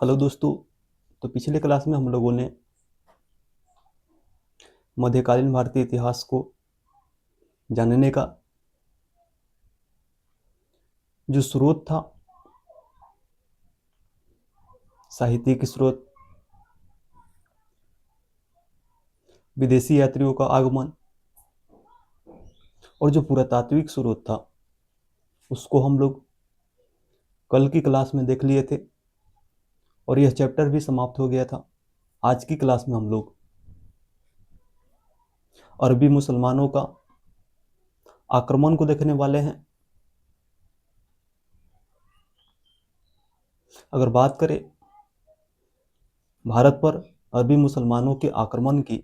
Hello दोस्तों। तो पिछले क्लास में हम लोगों ने मध्यकालीन भारतीय इतिहास को जानने का जो स्रोत था, साहित्यिक स्रोत, विदेशी यात्रियों का आगमन और जो पुरातात्विक स्रोत था, उसको हम लोग कल की क्लास में देख लिए थे और यह चैप्टर भी समाप्त हो गया था। आज की क्लास में हम लोग अरबी मुसलमानों का आक्रमण को देखने वाले हैं। अगर बात करें भारत पर अरबी मुसलमानों के आक्रमण की,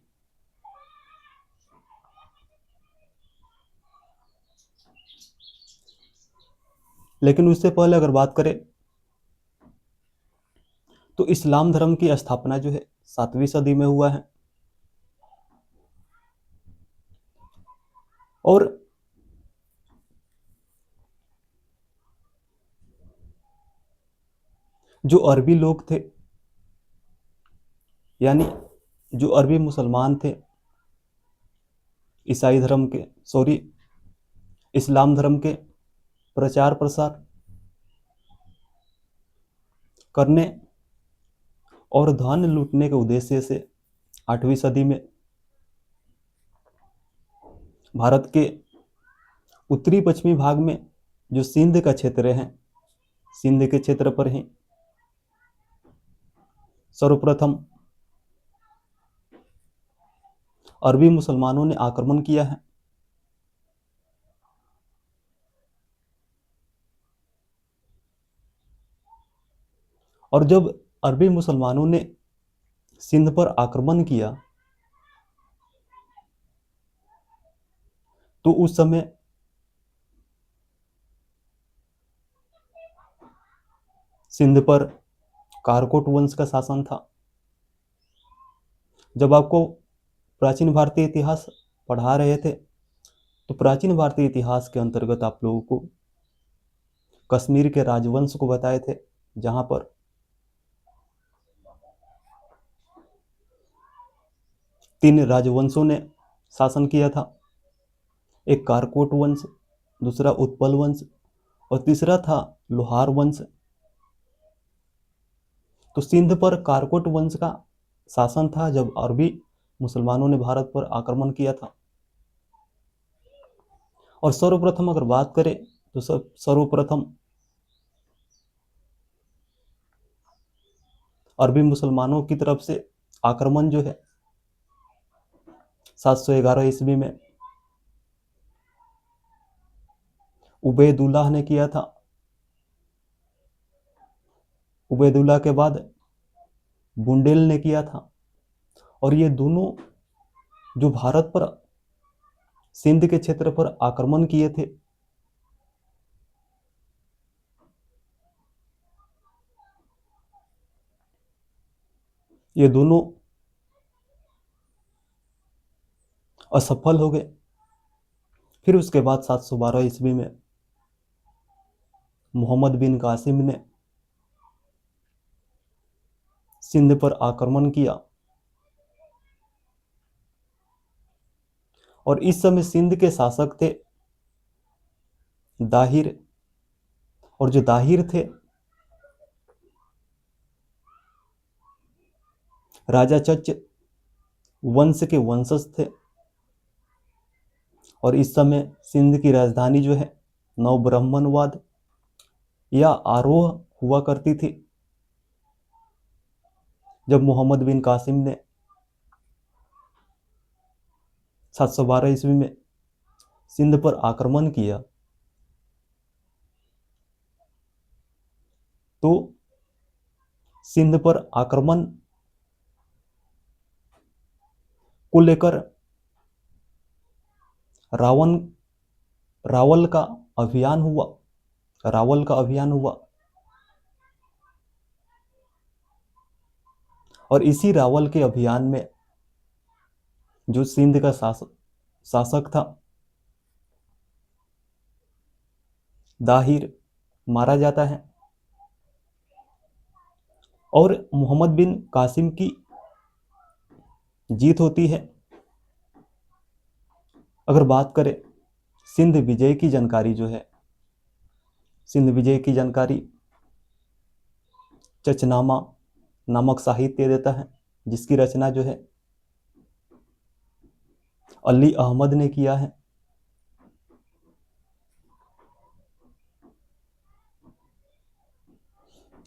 लेकिन उससे पहले अगर बात करें तो इस्लाम धर्म की स्थापना जो है 7वीं सदी में हुआ है। और जो अरबी लोग थे, यानी जो अरबी मुसलमान थे, ईसाई धर्म के इस्लाम धर्म के प्रचार प्रसार करने और धन लूटने के उद्देश्य से 8वीं सदी में भारत के उत्तरी पश्चिमी भाग में जो सिंध का क्षेत्र है, सिंध के क्षेत्र पर ही सर्वप्रथम अरबी मुसलमानों ने आक्रमण किया है। और जब अरबी मुसलमानों ने सिंध पर आक्रमण किया तो उस समय सिंध पर कारकोट वंश का शासन था। जब आपको प्राचीन भारतीय इतिहास पढ़ा रहे थे तो प्राचीन भारतीय इतिहास के अंतर्गत आप लोगों को कश्मीर के राजवंश को बताए थे, जहां पर तीन राजवंशों ने शासन किया था। एक कारकोट वंश, दूसरा उत्पल वंश और तीसरा था लोहार वंश। तो सिंध पर कारकोट वंश का शासन था जब अरबी मुसलमानों ने भारत पर आक्रमण किया था। और सर्वप्रथम अगर बात करें तो सर्वप्रथम अरबी मुसलमानों की तरफ से आक्रमण जो है 711 ईस्वी में उबैदुल्लाह ने किया था। उबैदुल्लाह के बाद बुंडेल ने किया था। और ये दोनों जो भारत पर सिंध के क्षेत्र पर आक्रमण किए थे, ये दोनों असफल हो गए। फिर उसके बाद 712 ईस्वी में मोहम्मद बिन कासिम ने सिंध पर आक्रमण किया। और इस समय सिंध के शासक थे दाहिर। और जो दाहिर थे राजा चच वंश के वंशज थे। और इस समय सिंध की राजधानी जो है नवब्रह्मनवाद या आरोह हुआ करती थी। जब मोहम्मद बिन कासिम ने 712 ईस्वी में सिंध पर आक्रमण किया तो सिंध पर आक्रमण को लेकर रावल का अभियान हुआ। रावल का अभियान हुआ। और इसी रावल के अभियान में जो सिंध का शासक था दाहिर मारा जाता है। और मोहम्मद बिन कासिम की जीत होती है। अगर बात करें सिंध विजय की जानकारी जो है, सिंध विजय की जानकारी चचनामा नामक साहित्य देता है, जिसकी रचना जो है अली अहमद ने किया है।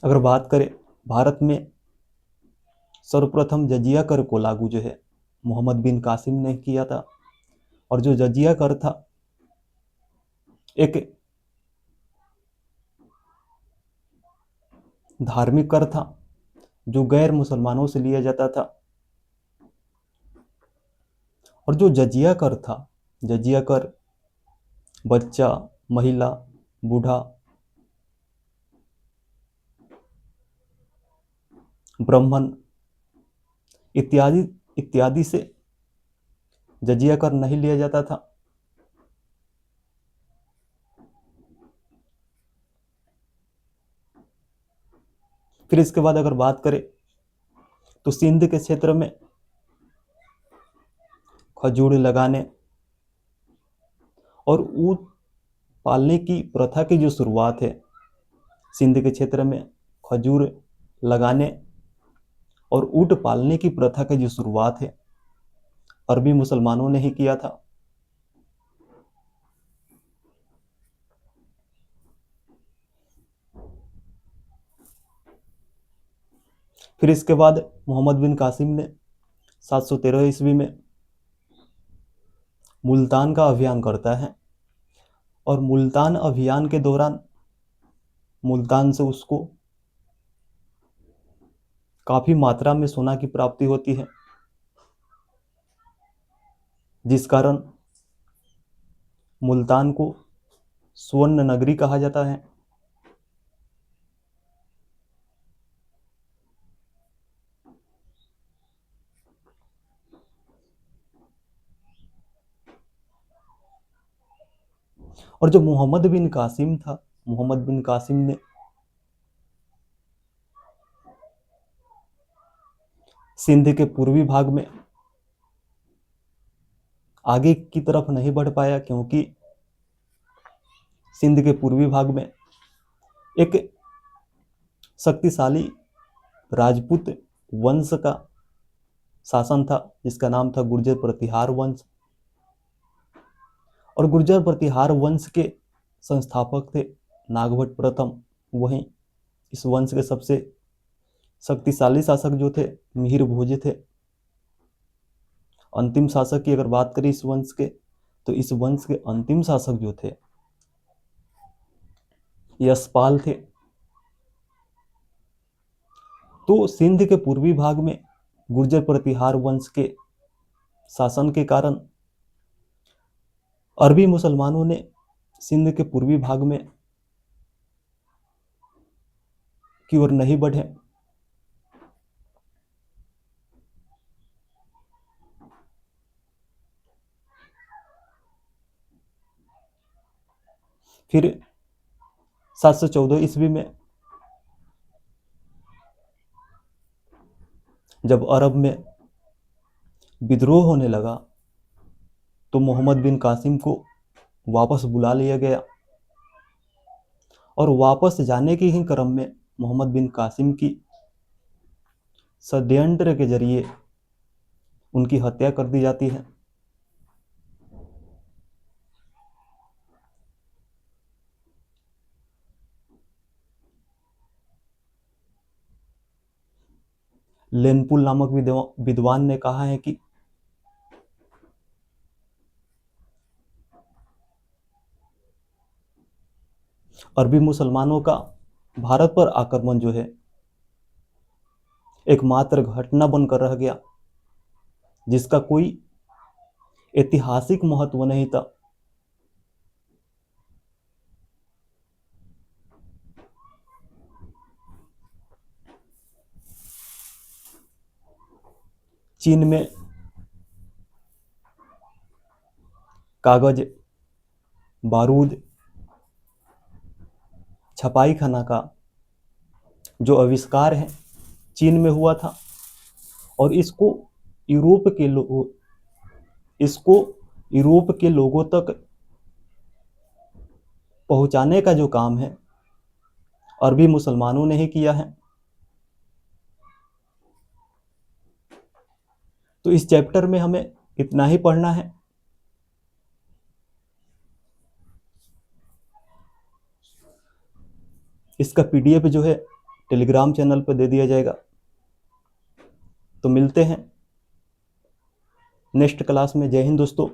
अगर बात करें भारत में सर्वप्रथम जजिया कर को लागू जो है मोहम्मद बिन कासिम ने किया था, और जो जजिया कर था एक धार्मिक कर था जो गैर मुसलमानों से लिया जाता था। और जो जजिया कर था, जजिया कर बच्चा, महिला, बूढ़ा, ब्राह्मण इत्यादि इत्यादि से जजिया कर नहीं लिया जाता था। फिर इसके बाद अगर बात करें तो सिंध के क्षेत्र में खजूर लगाने और ऊंट पालने की प्रथा की जो शुरुआत है, सिंध के क्षेत्र में खजूर लगाने और ऊंट पालने की प्रथा की जो शुरुआत है अरबी मुसलमानों ने ही किया था। फिर इसके बाद मोहम्मद बिन कासिम ने 713 ईस्वी में मुल्तान का अभियान करता है, और मुल्तान अभियान के दौरान मुल्तान से उसको काफी मात्रा में सोना की प्राप्ति होती है, जिस कारण मुल्तान को स्वर्ण नगरी कहा जाता है। और जो मोहम्मद बिन कासिम था, मोहम्मद बिन कासिम ने सिंध के पूर्वी भाग में आगे की तरफ नहीं बढ़ पाया, क्योंकि सिंध के पूर्वी भाग में एक शक्तिशाली राजपूत वंश का शासन था, जिसका नाम था गुर्जर प्रतिहार वंश। और गुर्जर प्रतिहार वंश के संस्थापक थे नागभट्ट प्रथम। वहीं इस वंश के सबसे शक्तिशाली शासक जो थे मिहिर भोज थे। अंतिम शासक की अगर बात करें इस वंश के, तो इस वंश के अंतिम शासक जो थे यशपाल थे। तो सिंध के पूर्वी भाग में गुर्जर प्रतिहार वंश के शासन के कारण अरबी मुसलमानों ने सिंध के पूर्वी भाग में की ओर नहीं बढ़े। फिर 714 ईस्वी में जब अरब में विद्रोह होने लगा, तो मोहम्मद बिन कासिम को वापस बुला लिया गया, और वापस जाने के ही क्रम में मोहम्मद बिन कासिम की षड्यंत्र के जरिए उनकी हत्या कर दी जाती है। लेनपुल नामक विद्वान ने कहा है कि अरबी मुसलमानों का भारत पर आक्रमण जो है एकमात्र घटना बनकर रह गया, जिसका कोई ऐतिहासिक महत्व नहीं था। चीन में कागज, बारूद, छपाई खाना का जो आविष्कार है चीन में हुआ था, और इसको यूरोप के लोगों तक पहुंचाने का जो काम है अरबी मुसलमानों ने ही किया है। तो इस चैप्टर में हमें इतना ही पढ़ना है। इसका पीडीएफ जो है टेलीग्राम चैनल पर दे दिया जाएगा। तो मिलते हैं नेक्स्ट क्लास में। जय हिंद दोस्तों।